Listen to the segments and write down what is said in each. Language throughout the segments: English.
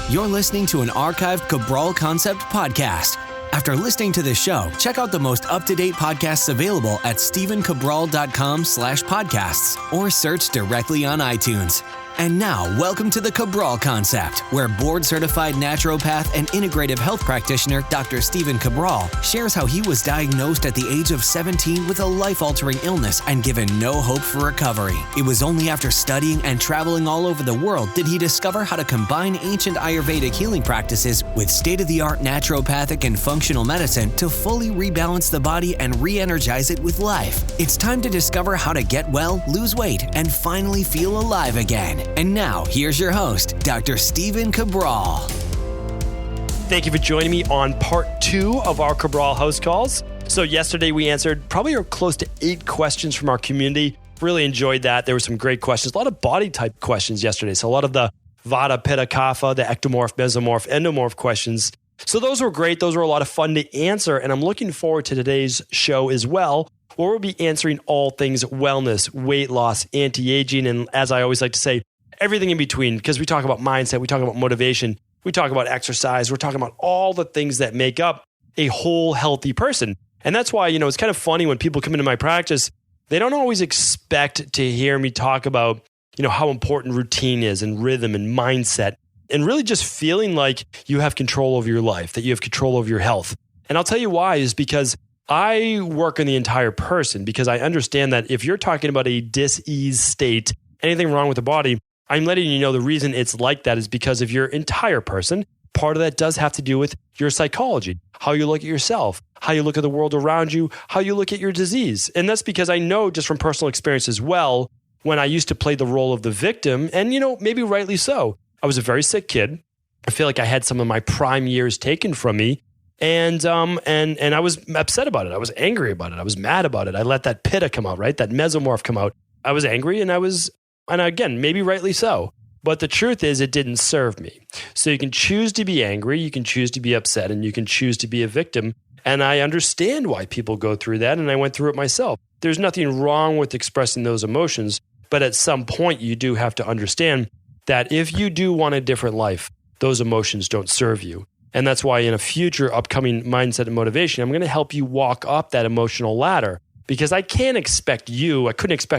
You're listening to an archived Cabral Concept podcast. After listening to this show, check out the most up-to-date podcasts available at stephencabral.com/podcasts or search directly on iTunes. And now, welcome to the Cabral Concept, where board-certified naturopath and integrative health practitioner Dr. Stephen Cabral shares how he was diagnosed at the age of 17 with a life-altering illness and given no hope for recovery. It was only after studying and traveling all over the world did he discover how to combine ancient Ayurvedic healing practices with state-of-the-art naturopathic and functional medicine to fully rebalance the body and re-energize it with life. It's time to discover how to get well, lose weight, and finally feel alive again. And now, here's your host, Dr. Stephen Cabral. Thank you for joining me on part 2 of our Cabral HouseCalls. So yesterday we answered probably close to 8 questions from our community. Really enjoyed that. There were some great questions, a lot of body type questions yesterday. So a lot of the Vata, Pitta, Kapha, the ectomorph, mesomorph, endomorph questions. So those were great. Those were a lot of fun to answer. And I'm looking forward to today's show as well, where we'll be answering all things wellness, weight loss, anti-aging, and as I always like to say, everything in between, because we talk about mindset, we talk about motivation, we talk about exercise, we're talking about all the things that make up a whole healthy person. And that's why, it's kind of funny when people come into my practice, they don't always expect to hear me talk about, how important routine is and rhythm and mindset and really just feeling like you have control over your life, that you have control over your health. And I'll tell you why is because I work on the entire person, because I understand that if you're talking about a dis-ease state, anything wrong with the body, I'm letting you know the reason it's like that is because of your entire person. Part of that does have to do with your psychology, how you look at yourself, how you look at the world around you, how you look at your disease. And that's because I know just from personal experience as well, when I used to play the role of the victim, and maybe rightly so, I was a very sick kid. I feel like I had some of my prime years taken from me. And I was upset about it. I was angry about it. I was mad about it. I let that pitta come out, right? That mesomorph come out. I was angry and again, maybe rightly so. But the truth is it didn't serve me. So you can choose to be angry, you can choose to be upset, and you can choose to be a victim. And I understand why people go through that, and I went through it myself. There's nothing wrong with expressing those emotions, but at some point you do have to understand that if you do want a different life, those emotions don't serve you. And that's why in a future upcoming mindset and motivation, I'm going to help you walk up that emotional ladder, because I couldn't expect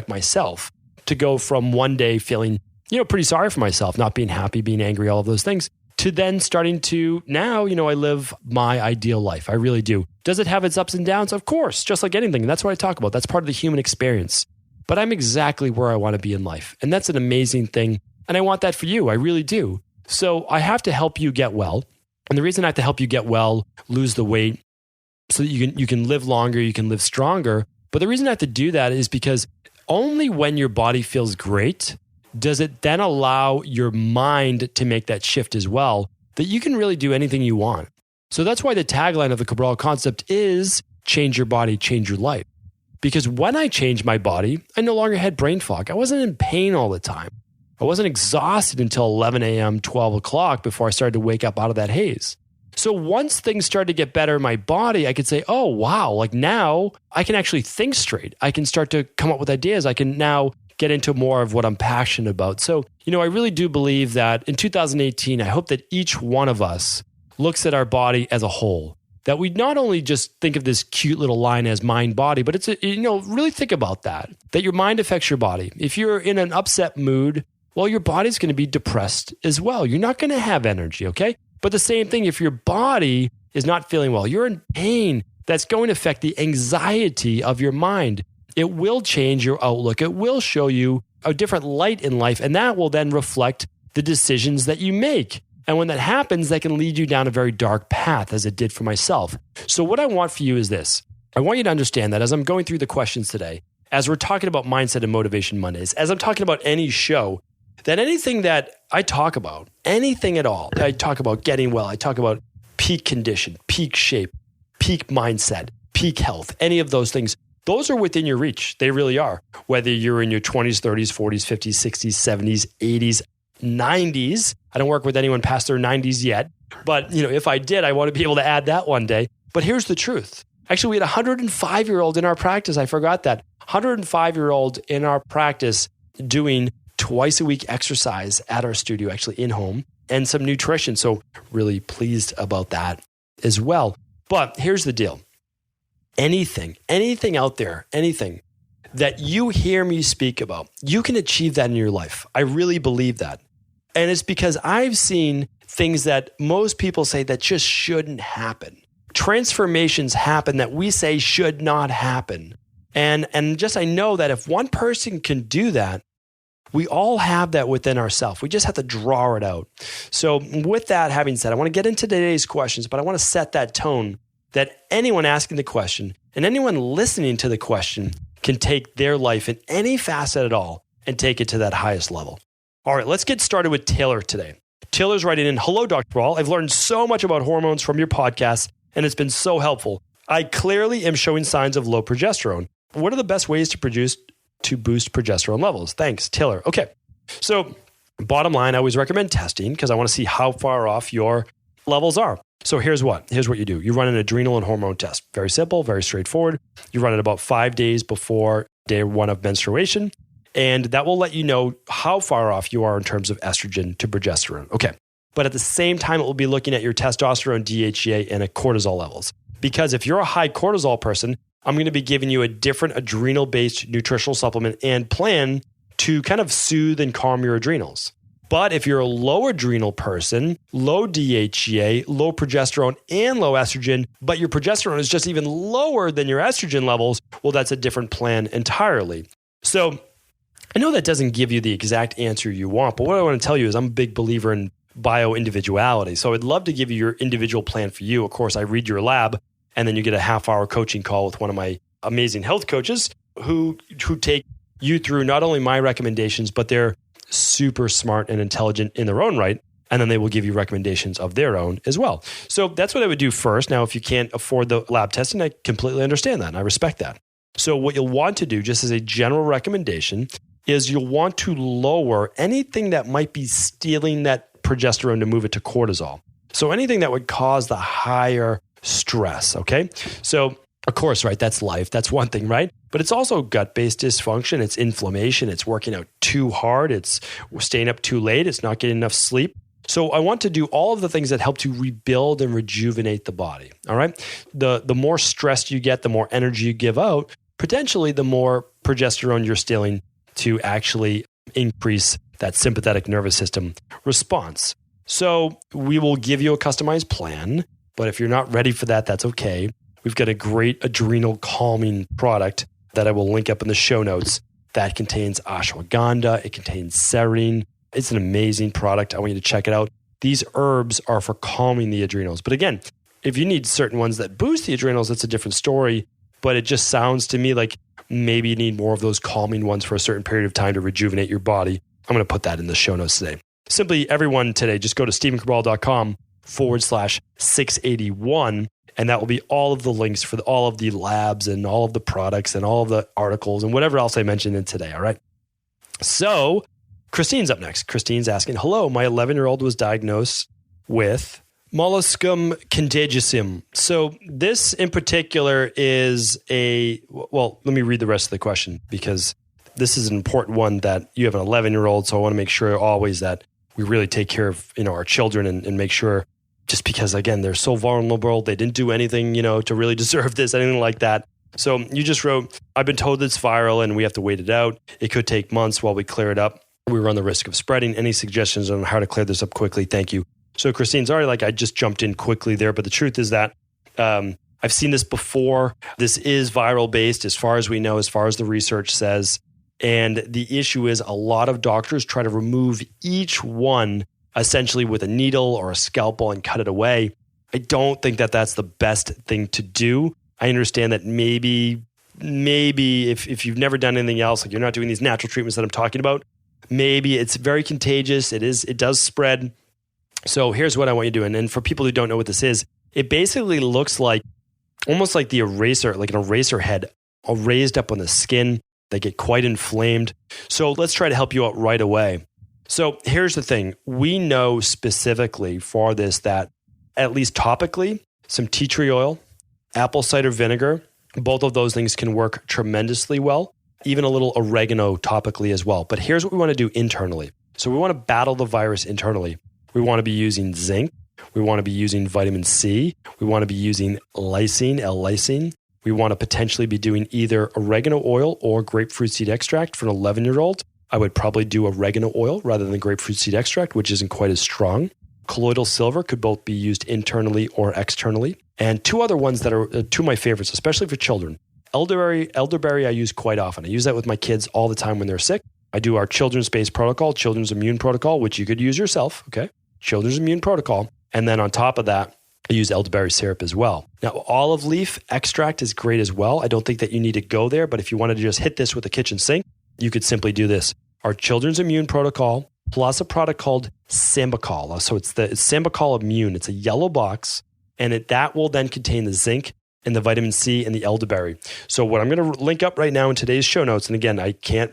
myself to go from one day feeling, pretty sorry for myself, not being happy, being angry, all of those things, to then starting to now, I live my ideal life. I really do. Does it have its ups and downs? Of course, just like anything. That's what I talk about. That's part of the human experience. But I'm exactly where I want to be in life. And that's an amazing thing. And I want that for you. I really do. So I have to help you get well. And the reason I have to help you get well, lose the weight, so that you can live longer, you can live stronger. But the reason I have to do that is because only when your body feels great does it then allow your mind to make that shift as well, that you can really do anything you want. So that's why the tagline of the Cabral Concept is change your body, change your life. Because when I changed my body, I no longer had brain fog. I wasn't in pain all the time. I wasn't exhausted until 11 a.m., 12 o'clock before I started to wake up out of that haze. So once things started to get better in my body, I could say, oh, wow, like now I can actually think straight. I can start to come up with ideas. I can now get into more of what I'm passionate about. So, I really do believe that in 2018, I hope that each one of us looks at our body as a whole, that we not only just think of this cute little line as mind body, but it's, really think about that your mind affects your body. If you're in an upset mood, well, your body's going to be depressed as well. You're not going to have energy, okay? But the same thing, if your body is not feeling well, you're in pain, that's going to affect the anxiety of your mind. It will change your outlook. It will show you a different light in life, and that will then reflect the decisions that you make. And when that happens, that can lead you down a very dark path, as it did for myself. So what I want for you is this. I want you to understand that as I'm going through the questions today, as we're talking about Mindset and Motivation Mondays, as I'm talking about any show, that anything that I talk about, anything at all, I talk about getting well, I talk about peak condition, peak shape, peak mindset, peak health, any of those things, those are within your reach. They really are. Whether you're in your 20s, 30s, 40s, 50s, 60s, 70s, 80s, 90s. I don't work with anyone past their 90s yet. But if I did, I want to be able to add that one day. But here's the truth. Actually, we had a 105-year-old in our practice. I forgot that. 105-year-old in our practice doing twice a week exercise at our studio, actually in home. and some nutrition. So really pleased about that as well. But here's the deal. Anything out there, anything that you hear me speak about, you can achieve that in your life. I really believe that. And it's because I've seen things that most people say that just shouldn't happen. Transformations happen that we say should not happen. And just I know that if one person can do that, we all have that within ourselves. We just have to draw it out. So with that having said, I want to get into today's questions, but I want to set that tone that anyone asking the question and anyone listening to the question can take their life in any facet at all and take it to that highest level. All right, let's get started with Taylor today. Taylor's writing in, "Hello, Dr. Cabral. I've learned so much about hormones from your podcast, and it's been so helpful. I clearly am showing signs of low progesterone. What are the best ways to boost progesterone levels? Thanks, Taylor." Okay, so bottom line, I always recommend testing because I want to see how far off your levels are. So here's what you do. You run an adrenal and hormone test. Very simple, very straightforward. You run it about 5 days before day 1 of menstruation, and that will let you know how far off you are in terms of estrogen to progesterone. Okay, but at the same time, it will be looking at your testosterone, DHEA, and cortisol levels. Because if you're a high cortisol person, I'm going to be giving you a different adrenal-based nutritional supplement and plan to kind of soothe and calm your adrenals. But if you're a low adrenal person, low DHEA, low progesterone, and low estrogen, but your progesterone is just even lower than your estrogen levels, well, that's a different plan entirely. So I know that doesn't give you the exact answer you want, but what I want to tell you is I'm a big believer in bio-individuality. So I'd love to give you your individual plan for you. Of course, I read your lab, and then you get a half-hour coaching call with one of my amazing health coaches who take you through not only my recommendations, but they're super smart and intelligent in their own right. And then they will give you recommendations of their own as well. So that's what I would do first. Now, if you can't afford the lab testing, I completely understand that. And I respect that. So what you'll want to do, just as a general recommendation, is you'll want to lower anything that might be stealing that progesterone to move it to cortisol. So anything that would cause the higher stress, okay? So of course, right, that's life. That's one thing, right? But it's also gut-based dysfunction. It's inflammation. It's working out too hard. It's staying up too late. It's not getting enough sleep. So I want to do all of the things that help to rebuild and rejuvenate the body, all right? The more stressed you get, the more energy you give out, potentially the more progesterone you're stealing to actually increase that sympathetic nervous system response. So we will give you a customized plan, but if you're not ready for that, that's okay. We've got a great adrenal calming product that I will link up in the show notes that contains ashwagandha. It contains serine. It's an amazing product. I want you to check it out. These herbs are for calming the adrenals. But again, if you need certain ones that boost the adrenals, that's a different story. But it just sounds to me like maybe you need more of those calming ones for a certain period of time to rejuvenate your body. I'm going to put that in the show notes today. Simply, everyone today, just go to stephencabral.com/681. And that will be all of the links for all of the labs and all of the products and all of the articles and whatever else I mentioned in today. All right. So Kristine's up next. Kristine's asking, "Hello, my 11-year-old was diagnosed with Molluscum Contagiosum." So this in particular is well, let me read the rest of the question because this is an important one that you have an 11-year-old. So I want to make sure always that we really take care of, our children and make sure, just because, again, they're so vulnerable. They didn't do anything, to really deserve this, anything like that. So you just wrote, "I've been told it's viral and we have to wait it out. It could take months while we clear it up. We run the risk of spreading. Any suggestions on how to clear this up quickly? Thank you." So Kristine, sorry, I just jumped in quickly there. But the truth is that I've seen this before. This is viral based as far as we know, as far as the research says. And the issue is a lot of doctors try to remove each one essentially with a needle or a scalpel and cut it away. I don't think that that's the best thing to do. I understand that maybe if you've never done anything else, like you're not doing these natural treatments that I'm talking about, maybe it's very contagious. It does spread. So here's what I want you to do. And for people who don't know what this is, it basically looks like almost like the eraser, like an eraser head raised up on the skin. They get quite inflamed. So let's try to help you out right away. So here's the thing. We know specifically for this that at least topically, some tea tree oil, apple cider vinegar, both of those things can work tremendously well, even a little oregano topically as well. But here's what we want to do internally. So we want to battle the virus internally. We want to be using zinc. We want to be using vitamin C. We want to be using lysine, L-lysine. We want to potentially be doing either oregano oil or grapefruit seed extract for an 11-year-old. I would probably do oregano oil rather than grapefruit seed extract, which isn't quite as strong. Colloidal silver could both be used internally or externally. And two other ones that are two of my favorites, especially for children. Elderberry I use quite often. I use that with my kids all the time when they're sick. I do our children's-based protocol, children's immune protocol, which you could use yourself, okay? Children's immune protocol. And then on top of that, I use elderberry syrup as well. Now, olive leaf extract is great as well. I don't think that you need to go there, but if you wanted to just hit this with a kitchen sink, you could simply do this. Our children's immune protocol plus a product called Sambucol. So it's Sambucol Immune. It's a yellow box, and that will then contain the zinc and the vitamin C and the elderberry. So what I'm going to link up right now in today's show notes, and again, I can't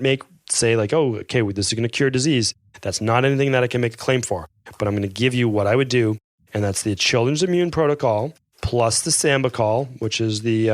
say like, oh, okay, well, this is going to cure disease. That's not anything that I can make a claim for, but I'm going to give you what I would do, and that's the children's immune protocol plus the Sambucol, which is the,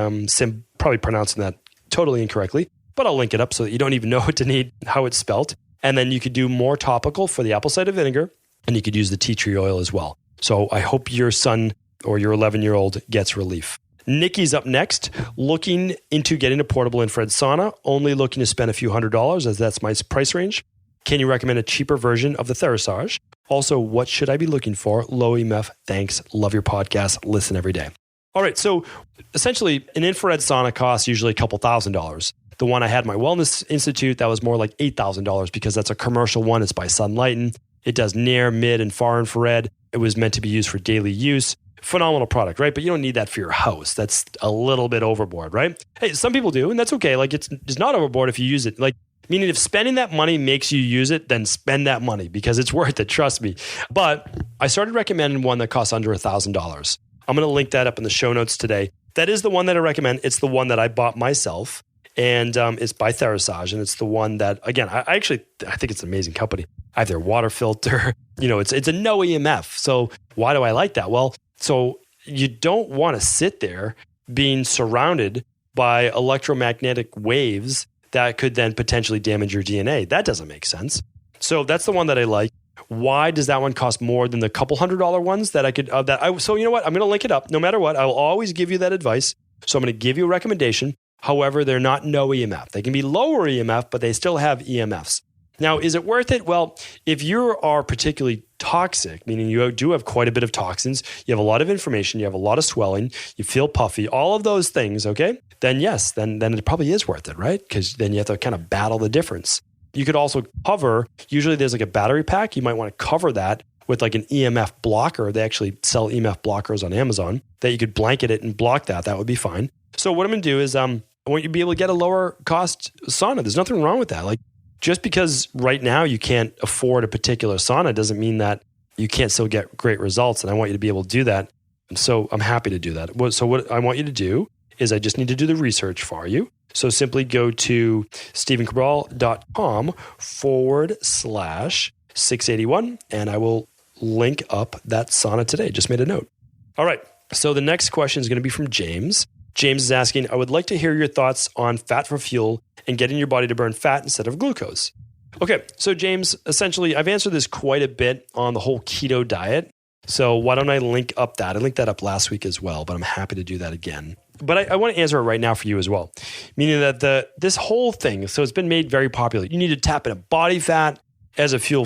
probably pronouncing that totally incorrectly, but I'll link it up so that you don't even know what to need, how it's spelt. And then you could do more topical for the apple cider vinegar, and you could use the tea tree oil as well. So I hope your son or your 11-year-old gets relief. Nikki's up next, looking into getting a portable infrared sauna, only looking to spend a few $100s as that's my price range. Can you recommend a cheaper version of the therasage? Also, what should I be looking for? Low EMF, thanks. Love your podcast. Listen every day. All right, so essentially an infrared sauna costs usually a couple $1,000s. The one I had at my Wellness Institute, that was more like $8,000 because that's a commercial one. It's by Sunlighten. It does near, mid, and far infrared. It was meant to be used for daily use. Phenomenal product, right? But you don't need that for your house. That's a little bit overboard, right? Hey, some people do, and that's okay. Like it's not overboard if you use it. Like, meaning if spending that money makes you use it, then spend that money because it's worth it, trust me. But I started recommending one that costs under $1,000. I'm going to link that up in the show notes today. That is the one that I recommend. It's the one that I bought myself. And it's by Therasage, and it's the one that, again, I think it's an amazing company. I have their water filter. It's a no EMF. So why do I like that? Well, so you don't want to sit there being surrounded by electromagnetic waves that could then potentially damage your DNA. That doesn't make sense. So that's the one that I like. Why does that one cost more than the couple $100 ones that I could? So you know what? I'm going to link it up. No matter what, I will always give you that advice. So I'm going to give you a recommendation. However, they're not no EMF. They can be lower EMF, but they still have EMFs. Now, is it worth it? Well, if you are particularly toxic, meaning you do have quite a bit of toxins, you have a lot of inflammation, you have a lot of swelling, you feel puffy, all of those things, okay? Then yes, then it probably is worth it, right? Because then you have to kind of battle the difference. You could also cover, usually there's like a battery pack, you might want to cover that with like an EMF blocker. They actually sell EMF blockers on Amazon that you could blanket it and block that. That would be fine. So what I'm going to do is I want you to be able to get a lower cost sauna. There's nothing wrong with that. Like just because right now you can't afford a particular sauna doesn't mean that you can't still get great results. And I want you to be able to do that. And so I'm happy to do that. So what I want you to do is I just need to do the research for you. So simply go to stevencabral.com/681 and I will link up that sauna today. Just made a note. All right. So the next question is going to be from James. James is asking, I would like to hear your thoughts on fat for fuel and getting your body to burn fat instead of glucose. Okay, so James, essentially, I've answered this quite a bit on the whole keto diet. So why don't I link up that? I linked that up last week as well, but I'm happy to do that again. But I want to answer it right now for you as well. Meaning that this whole thing, so it's been made very popular. You need to tap into body fat as a fuel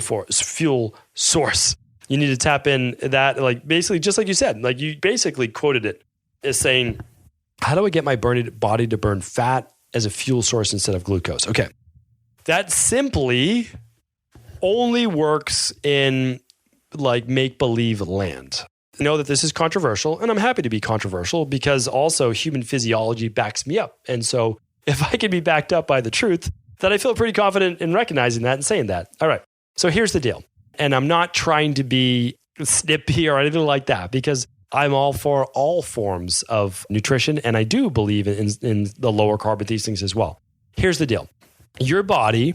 source. You need to tap in that, like basically, just like you said, like you basically quoted it as saying, how do I get my body to burn fat as a fuel source instead of glucose? Okay. That simply only works in like make-believe land. I know that this is controversial, and I'm happy to be controversial because also human physiology backs me up. And so if I can be backed up by the truth, then I feel pretty confident in recognizing that and saying that. All right. So here's the deal. And I'm not trying to be snippy or anything like that because I'm all for all forms of nutrition, and I do believe in the lower carb, these things as well. Here's the deal. Your body,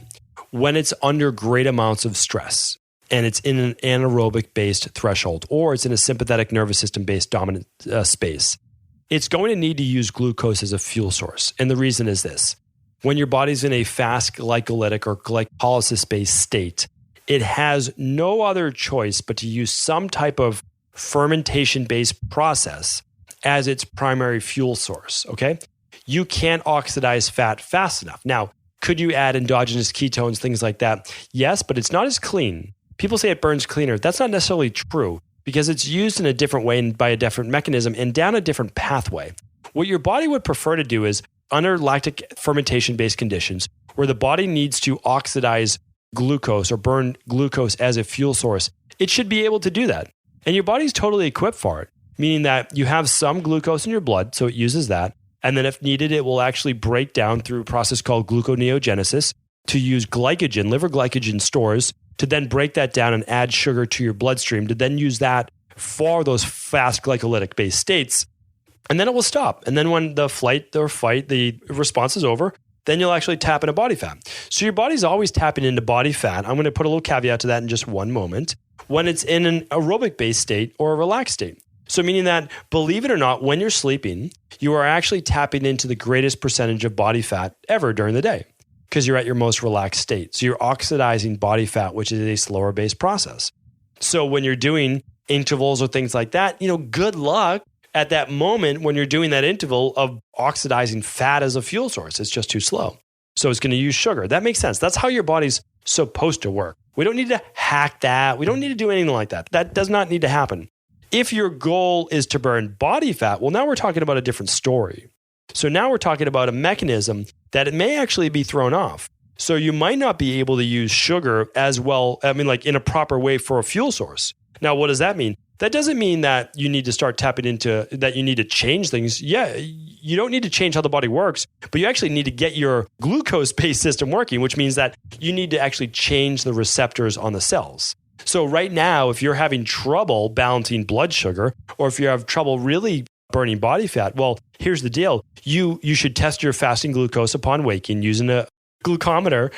when it's under great amounts of stress, and it's in an anaerobic-based threshold, or it's in a sympathetic nervous system-based dominant space, it's going to need to use glucose as a fuel source. And the reason is this. When your body's in a fast glycolytic or glycolysis-based state, it has no other choice but to use some type of fermentation-based process as its primary fuel source, okay? You can't oxidize fat fast enough. Now, could you add endogenous ketones, things like that? Yes, but it's not as clean. People say it burns cleaner. That's not necessarily true because it's used in a different way and by a different mechanism and down a different pathway. What your body would prefer to do is under lactic fermentation-based conditions where the body needs to oxidize glucose or burn glucose as a fuel source, it should be able to do that. And your body's totally equipped for it, meaning that you have some glucose in your blood, so it uses that. And then if needed, it will actually break down through a process called gluconeogenesis to use glycogen, liver glycogen stores, to then break that down and add sugar to your bloodstream, to then use that for those fast glycolytic-based states. And then it will stop. And then when the flight or fight, the response is over, then you'll actually tap into body fat. So your body's always tapping into body fat. I'm going to put a little caveat to that in just one moment. When it's in an aerobic-based state or a relaxed state. So meaning that, believe it or not, when you're sleeping, you are actually tapping into the greatest percentage of body fat ever during the day because you're at your most relaxed state. So you're oxidizing body fat, which is a slower-based process. So when you're doing intervals or things like that, good luck at that moment when you're doing that interval of oxidizing fat as a fuel source. It's just too slow. So it's going to use sugar. That makes sense. That's how your body's supposed to work. We don't need to hack that. We don't need to do anything like that. That does not need to happen. If your goal is to burn body fat, well, now we're talking about a different story. So now we're talking about a mechanism that it may actually be thrown off. So you might not be able to use sugar as well, in a proper way for a fuel source. Now, what does that mean? That doesn't mean that you need to start tapping into, that you need to change things. Yeah, you don't need to change how the body works, but you actually need to get your glucose-based system working, which means that you need to actually change the receptors on the cells. So right now, if you're having trouble balancing blood sugar, or if you have trouble really burning body fat, well, here's the deal. You should test your fasting glucose upon waking using a glucometer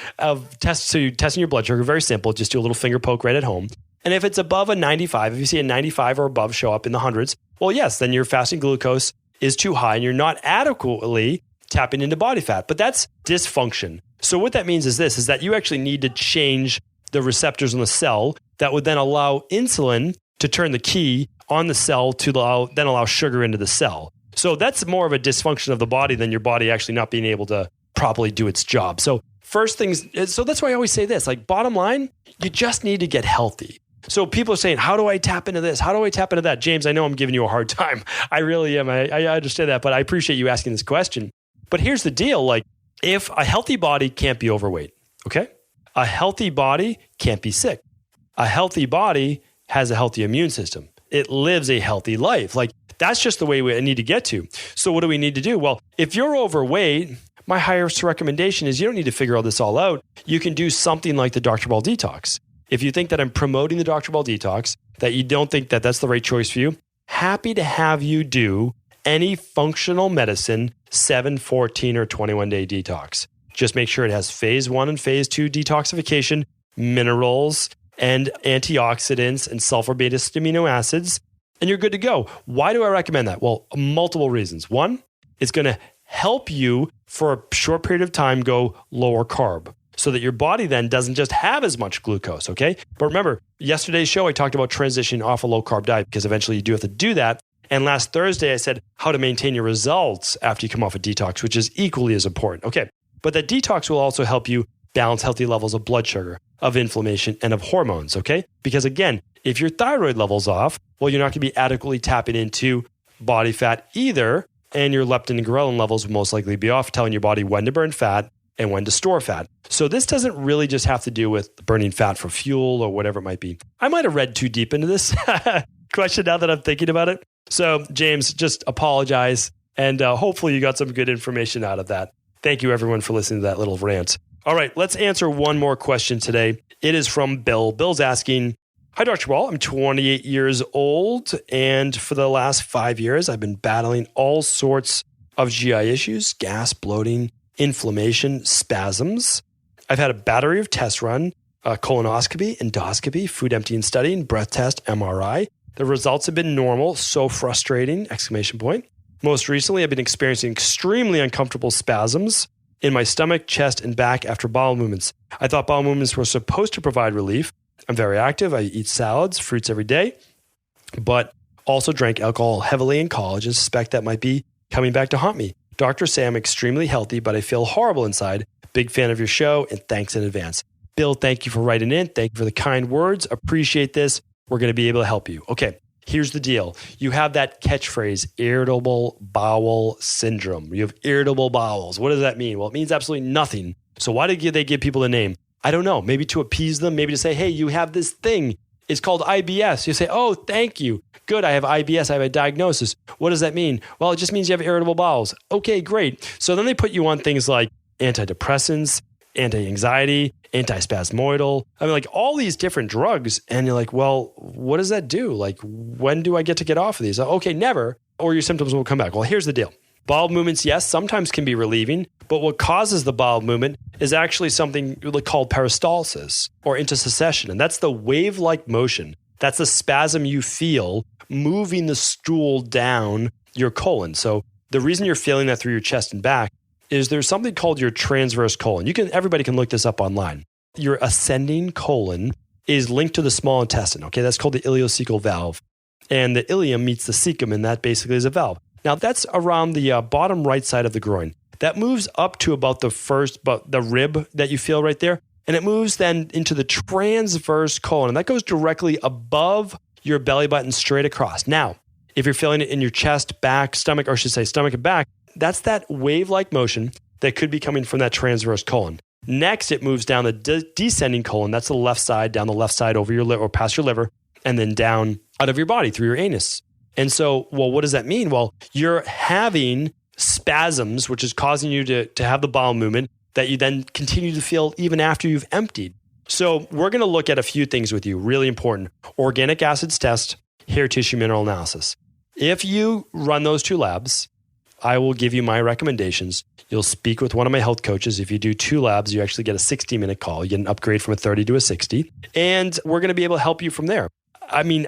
testing your blood sugar. Very simple. Just do a little finger poke right at home. And if it's above a 95, if you see a 95 or above show up in the hundreds, well, yes, then your fasting glucose is too high and you're not adequately tapping into body fat. But that's dysfunction. So what that means is this, is that you actually need to change the receptors on the cell that would then allow insulin to turn the key on the cell to allow sugar into the cell. So that's more of a dysfunction of the body than your body actually not being able to properly do its job. So so that's why I always say this, bottom line, you just need to get healthy. So people are saying, how do I tap into this? How do I tap into that? James, I know I'm giving you a hard time. I really am. I understand that, but I appreciate you asking this question. But here's the deal. If a healthy body can't be overweight, okay? A healthy body can't be sick. A healthy body has a healthy immune system. It lives a healthy life. That's just the way we need to get to. So what do we need to do? Well, if you're overweight, my highest recommendation is you don't need to figure all this all out. You can do something like the Dr. Cabral Detox. If you think that I'm promoting the Dr. Cabral Detox, that you don't think that that's the right choice for you, happy to have you do any functional medicine 7, 14, or 21-day detox. Just make sure it has phase 1 and phase 2 detoxification, minerals, and antioxidants, and sulfur-based amino acids, and you're good to go. Why do I recommend that? Well, multiple reasons. One, it's going to help you for a short period of time go lower carb, so that your body then doesn't just have as much glucose, okay? But remember, yesterday's show, I talked about transitioning off a low-carb diet because eventually you do have to do that. And last Thursday, I said how to maintain your results after you come off a detox, which is equally as important. Okay, but that detox will also help you balance healthy levels of blood sugar, of inflammation, and of hormones, okay? Because again, if your thyroid level's off, well, you're not going to be adequately tapping into body fat either, and your leptin and ghrelin levels will most likely be off, telling your body when to burn fat and when to store fat. So this doesn't really just have to do with burning fat for fuel or whatever it might be. I might have read too deep into this question now that I'm thinking about it. So James, just apologize. And hopefully you got some good information out of that. Thank you everyone for listening to that little rant. All right, let's answer one more question today. It is from Bill. Bill's asking, hi, Dr. Cabral. I'm 28 years old. And for the last 5 years, I've been battling all sorts of GI issues, gas, bloating, inflammation, spasms. I've had a battery of tests run, colonoscopy, endoscopy, food emptying study, and breath test, MRI. The results have been normal, so frustrating, ! Most recently, I've been experiencing extremely uncomfortable spasms in my stomach, chest, and back after bowel movements. I thought bowel movements were supposed to provide relief, I'm very active. I eat salads, fruits every day, but also drank alcohol heavily in college and suspect that might be coming back to haunt me. Doctors say I'm extremely healthy, but I feel horrible inside. Big fan of your show, and thanks in advance. Bill, thank you for writing in. Thank you for the kind words. Appreciate this. We're going to be able to help you. Okay, here's the deal. You have that catchphrase, irritable bowel syndrome. You have irritable bowels. What does that mean? Well, it means absolutely nothing. So why did they give people a name? I don't know. Maybe to appease them, maybe to say, hey, you have this thing. It's called IBS. You say, oh, thank you. Good, I have IBS. I have a diagnosis. What does that mean? Well, it just means you have irritable bowels. Okay, great. So then they put you on things like antidepressants, anti-anxiety, antispasmoidal. I mean, like all these different drugs. And you're like, well, what does that do? Like, when do I get off of these? Okay, never. Or your symptoms will come back. Well, here's the deal. Bowel movements, yes, sometimes can be relieving, but what causes the bowel movement is actually something called peristalsis or intussusception. And that's the wave-like motion. That's the spasm you feel moving the stool down your colon. So the reason you're feeling that through your chest and back is there's something called your transverse colon. Everybody can look this up online. Your ascending colon is linked to the small intestine. Okay, that's called the ileocecal valve. And the ileum meets the cecum, and that basically is a valve. Now, that's around the bottom right side of the groin. That moves up to about the rib that you feel right there. And it moves then into the transverse colon. And that goes directly above your belly button straight across. Now, if you're feeling it in your chest, back, stomach, or I should say stomach and back, that's that wave-like motion that could be coming from that transverse colon. Next, it moves down the descending colon. That's the left side, down the left side over your liver or past your liver, and then down out of your body through your anus. And so, well, what does that mean? Well, you're having spasms, which is causing you to have the bowel movement that you then continue to feel even after you've emptied. So we're going to look at a few things with you, really important. Organic acids test, hair tissue mineral analysis. If you run those two labs, I will give you my recommendations. You'll speak with one of my health coaches. If you do 2 labs, you actually get a 60-minute call. You get an upgrade from a 30 to a 60. And we're going to be able to help you from there. I mean,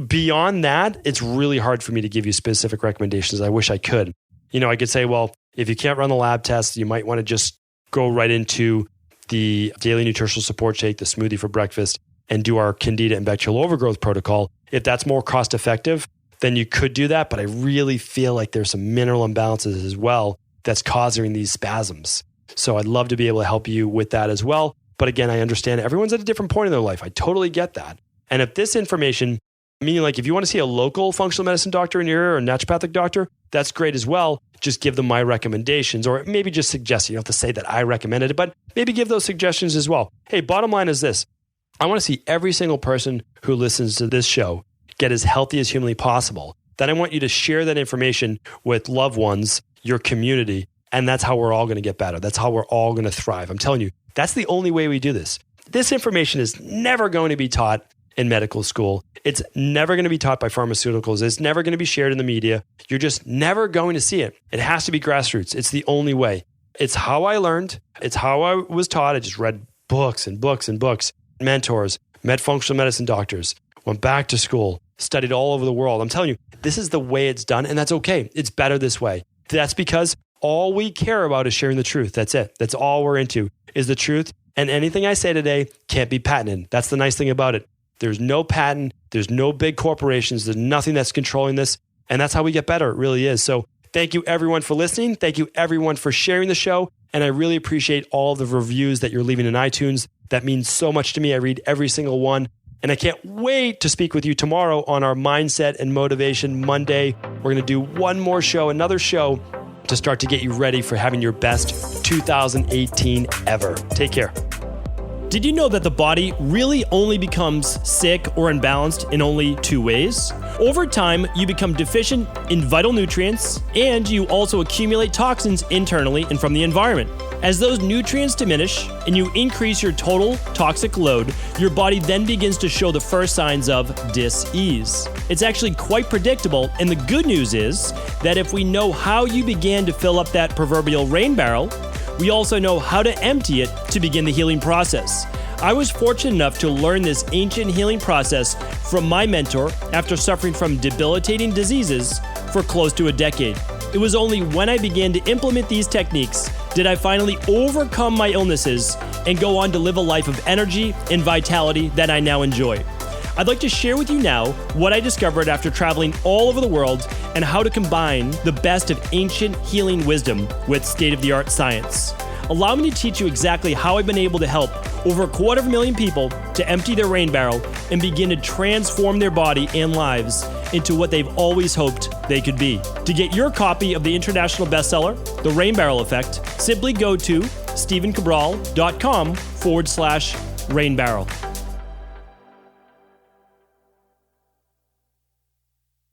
beyond that, it's really hard for me to give you specific recommendations. I wish I could. I could say, well, if you can't run the lab tests, you might want to just go right into the daily nutritional support shake, the smoothie for breakfast, and do our candida and bacterial overgrowth protocol. If that's more cost effective, then you could do that. But I really feel like there's some mineral imbalances as well that's causing these spasms. So I'd love to be able to help you with that as well. But again, I understand everyone's at a different point in their life. I totally get that. And if this information, meaning like if you want to see a local functional medicine doctor in your area or a naturopathic doctor, that's great as well. Just give them my recommendations, or maybe just suggest, you don't have to say that I recommended it, but maybe give those suggestions as well. Hey, bottom line is this. I want to see every single person who listens to this show get as healthy as humanly possible. Then I want you to share that information with loved ones, your community, and that's how we're all going to get better. That's how we're all going to thrive. I'm telling you, that's the only way we do this. This information is never going to be taught in medical school. It's never going to be taught by pharmaceuticals. It's never going to be shared in the media. You're just never going to see it. It has to be grassroots. It's the only way. It's how I learned. It's how I was taught. I just read books and books and books. Mentors, met functional medicine doctors, went back to school, studied all over the world. I'm telling you, this is the way it's done, and that's okay. It's better this way. That's because all we care about is sharing the truth. That's it. That's all we're into is the truth. And anything I say today can't be patented. That's the nice thing about it. There's no patent. There's no big corporations. There's nothing that's controlling this. And that's how we get better. It really is. So thank you everyone for listening. Thank you everyone for sharing the show. And I really appreciate all the reviews that you're leaving in iTunes. That means so much to me. I read every single one. And I can't wait to speak with you tomorrow on our Mindset and Motivation Monday. We're going to do one more show, another show to start to get you ready for having your best 2018 ever. Take care. Did you know that the body really only becomes sick or imbalanced in only 2 ways? Over time, you become deficient in vital nutrients, and you also accumulate toxins internally and from the environment. As those nutrients diminish and you increase your total toxic load, your body then begins to show the first signs of dis-ease. It's actually quite predictable, and the good news is that if we know how you began to fill up that proverbial rain barrel, we also know how to empty it to begin the healing process. I was fortunate enough to learn this ancient healing process from my mentor after suffering from debilitating diseases for close to a decade. It was only when I began to implement these techniques did I finally overcome my illnesses and go on to live a life of energy and vitality that I now enjoy. I'd like to share with you now what I discovered after traveling all over the world and how to combine the best of ancient healing wisdom with state-of-the-art science. Allow me to teach you exactly how I've been able to help over 250,000 people to empty their rain barrel and begin to transform their body and lives into what they've always hoped they could be. To get your copy of the international bestseller, The Rain Barrel Effect, simply go to stephencabral.com/rain barrel.